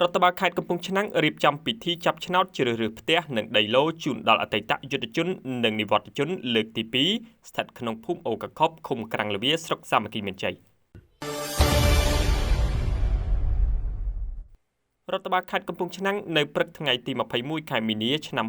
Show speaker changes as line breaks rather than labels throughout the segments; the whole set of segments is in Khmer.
រដ្ឋបាលខេត្តកំពង់ឆ្នាំងរៀបចំពិធីចាប់ឆ្នោតជ្រើសរើសផ្ទះនិងដីឡូជូនដល់អតីតយុទ្ធជននិងនិវត្តជនលើកទី2ស្ថិតក្នុងភូមិអូកខុបឃុំក្រាំងល្វាស្រុកសាមគ្គីមានជ័យរដ្ឋបាលខេត្តកំពង់ឆ្នាំងនៅព្រឹកថ្ងៃទី21ខែមីនាឆ្នាំ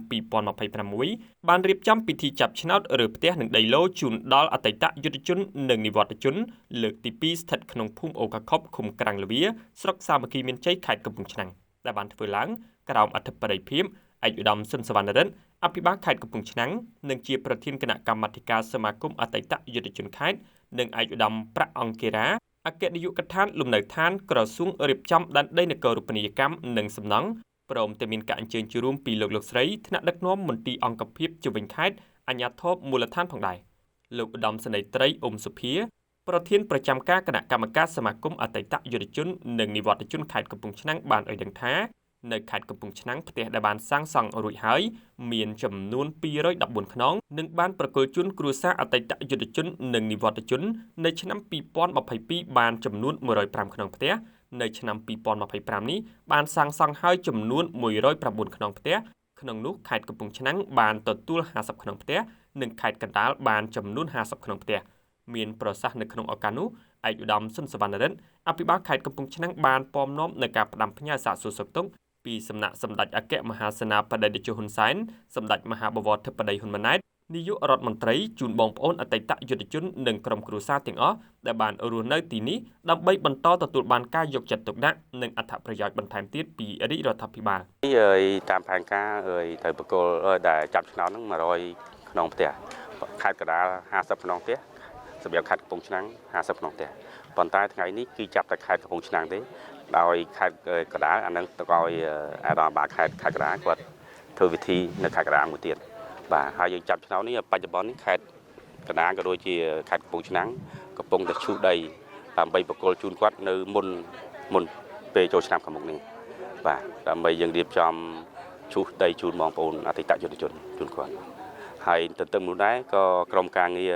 2026បានរៀបចំពិធីចាប់ឆ្នោតរើសផ្ទះនិងដីឡូជូនដល់អតីតយុទ្ធជននិងនិវត្តជនលើកទី2ស្ថិតក្នុងភូមិអូកខុបឃុំក្រាំងល្វាស្រុកសាមគ្គីមានជ័យខេត្តកំពង់ឆ្នាំងដែលបានធ្វើឡើងក្រោមអធិបតីភាពឯកឧត្តមស៊ុនសវណ្ណរិទ្ធអភិបាលខេត្តកំពង់ឆ្នាំងនិងជាប្រធានគណៈកម្មាធិការសមាគមអតីតយុទ្ធជនខេត្តនិងឯកឧត្តមប្រាក់អង្គរាអគ្គនាយកដ្ឋានលំនៅឋានក្រសួងរៀបចំដែនដីនគររូបនីយកម្មនិងសំណង់ព្រមទាំងមានការអញ្ជើញចូលរួមពីលោកស្រីថ្នាក់ដឹកនាំមន្ទីរអង្គភាពជុំវិញខេត្តអាជ្ញាធរមូលដ្ឋានផងដែរលោកឧត្តមសេនីយ៍ត្រីអ៊ុំសុភាប្រធានប្រចាំការគណៈកម្មការសមាគមអតីតយុទ្ធជននិងនិវត្តជនខេត្តកំពង់ឆ្នាំងបានឲ្យដឹងថានៅខេត្តកំពង់ឆ្នាំងផ្ទះដែលបានសាងសង់រួចហើយមានចំនួន214ខ្នងនិងបានប្រគល់ជូនគ្រួសារអតីតយុទ្ធជននិងនិវត្តជននៅឆ្នាំ2022បានចំនួន105ខ្នងផ្ទះនៅឆ្នាំ2025នេះបានសាងសង់ហើយចំនួន109ខ្នងផ្ទះក្នុងនោះខេត្តកំពង់ឆ្នាំងបានទទួល50ខ្នងផ្ទះនិងខេត្តកណ្ដាលបានចំនួន50ខ្នងផ្ទះមានប្រសាសន៍នៅក្នុងឱកាសនោះឯកឧត្តមស៊ុនសវណ្ណរិទ្ធអភិបាលខេត្តកំពង់ឆ្នាំងបានពំនាំនៅការផ្ដាំផ្ញើសាកសួរសុខទុក្ខពីសំណាក់សម្ដេចអគ្គមហាសេនាបតីតេជោហ៊ុនសែនសម្ដេចមហាបវរធិបតីហ៊ុនម៉ាណែតនាយករដ្ឋមន្ត្រីជូនបងប្អូនអតីតយុទ្ធជននិងក្រុមគ្រួសារទាំងអស់ដែលបានរស់នៅទីនេះដើម្បីបន្តទទួលបានការយកចិត្តទុកដាក់និងអត្ថប្រយោជន៍បន្ថែមទៀតពីរាជរដ្ឋាភិបាល
តាមផែនការត្រូវបកគលដែលចាប់ឆ្នោតហ្នឹង100ខ្នងផ្ទះខេត្តកណ្ដាល50ខ្នងផ្ទះសម្រាប់ខេត្តកំពង់ឆ្នាំង50ខ្នងផ្ទះប៉ុន្តែថ្ងៃនេះគឺចាប់តែខេត្តកំពង់ឆ្នាំងទេដោយខេត្តកណ្ដាលអានឹងទៅឲ្យអាដាមបាខេត្តកណ្ដាលគាត់ធ្វើវិធីនៅខេត្តកណ្ដាលមួយទៀតបាទហើយយើងចាប់ឆ្នោតនេះបច្ចុប្បន្ននេះខេត្តកណ្ដាលក៏ដូចជាខេត្តកំពង់ឆ្នាំងកំពុងតែឈូសដីដើម្បីបកគលជូនគាត់នៅមុនពេលចូលឆ្នាំខាងមុខនេះបាទដើម្បីយើងរៀបចំឈូសដីជូនបងប្អូនអតីតយុទ្ធជនជូនគាត់ហើយទន្ទឹមនោះដែរក៏ក្រុមការងារ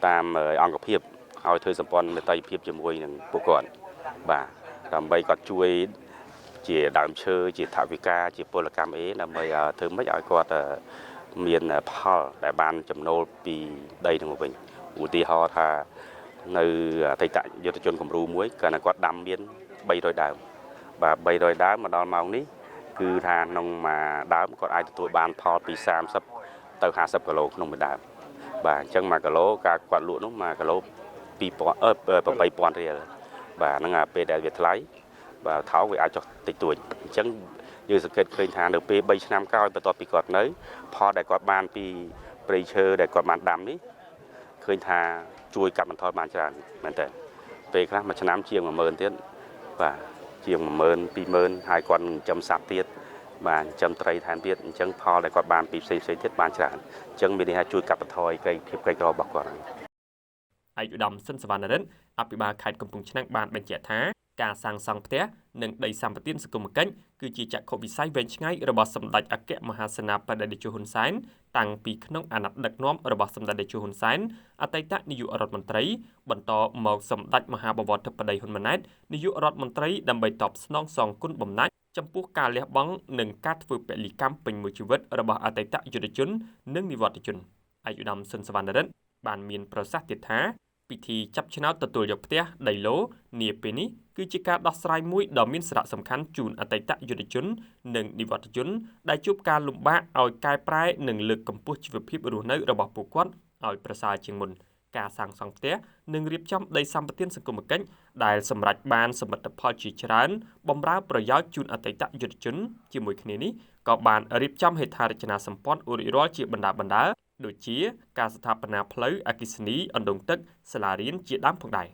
តាមអង្គភាពឲ្យធ្វើសម្ព័ន្ធមិត្តភាពជាមួយនឹងពួកគាត់បាទដើម្បីគាត់ជួយជាដើមឈើជាថវិកាជាពលកម្មដើម្បីធ្វើម៉េចឲ្យគាត់មានផលដែលបានចំណូលពីដីនឹងមកវិញឧទាហរណ៍ថានៅអតីតយុទ្ធជនគំរូមួយគាត់គាត់ដាំមាន300ដើមបាទ300ដើមមកដល់ម៉ោងនេះគឺថាក្នុងមួយដើមគាត់អាចទទួលបានផលពី30ទៅ50គីឡូក្នុងមួយដើមបាទអញ្ចឹង1គីឡូការគាត់លក់នោះ1គីឡូ8000រៀលបាទហ្នឹងពេលដែលវាថ្លៃបាទថោកវាអាចចុះតិចតួចអញ្ចឹងយើងសង្កេតឃើញថានៅពេល3ឆ្នាំក្រោយបន្ទាប់ពីគាត់នៅផលដែលគាត់បានពីព្រៃឈើដែលគាត់បានដាំនេះឃើញថាជួយកាត់បន្ថយបានច្រើនមែនតើពេលខ្លះមួយឆ្នាំជាង10000ទៀតបាទជាង10000 20000ហើយគាត់ចិញ្ចឹមសត្វទៀតបាទចិញ្ចឹមត្រីថែមទៀតអញ្ចឹងផលដែលគាត់បានពីផ្សេងទៀតបានច្រើនអញ្ចឹងមានន័យថាជួយកាត់បន្ថយភាពក្រីក្ររបស់គាត់
ឯកឧត្តមស៊ុនសវណ្ណរិទ្ធអភិបាលខេត្តកំពង់ឆ្នាំងបានបញ្ជាក់ថាការសាងសង់ផ្ទះនិងដីសម្បត្តិសង្គមគិច្ចគឺជាចក្ខុវិស័យវែងឆ្ងាយរបស់សម្ដេចអគ្គមហាសេនាបតីតេជោហ៊ុនសែនតាំងពីក្នុងអាណត្តិដឹកនាំរបស់សម្ដេចតេជោហ៊ុនសែនអតីតនាយករដ្ឋមន្ត្រីបន្តមកសម្ដេចមហាបវរធិបតីហ៊ុនម៉ាណែតនាយករដ្ឋមន្ត្រីដើម្បីតបស្នងសងគុណបំណាច់ចំពោះការលះបង់និងការធ្វើពលិកម្មពេញមួយជីវិតរបស់អតីតយុទ្ធជននិងនិវត្តជនឯកឧត្តមស៊ុនសវណ្ណរិទ្ធបានមានប្រសាសន៍ទៀតថាពិធីចាប់ឆ្នោតទទួលយកផ្ទះដីឡូនាពេលនេះគឺជាការដោះស្រាយមួយដ៏មានសារៈសំខាន់ជូនអតីតយុទ្ធជននិងនិវត្តជនដែលជួបការលំបាកឲ្យកែប្រែនិងលើកកម្ពស់ជីវភាពរស់នៅរបស់ពួកគាត់ឲ្យប្រសើរជាងមុនការសាងសង់ផ្ទះនិងរៀបចំដីសម្បត្តិសង្គមគិច្ចដែលសម្រេចបានសមិទ្ធផលជាច្រើនបម្រើប្រយោជន៍ជូនអតីតយុទ្ធជនជាមួយគ្នានេះក៏បានរៀបចំហេដ្ឋារចនាសម្ព័ន្ធរួចរាល់ជាបណ្ដាដូចជាការស្ថាបនាផ្លូវអគ្គិសនីអណ្ដូងទឹកសាលារៀនជាដើមផងដែរ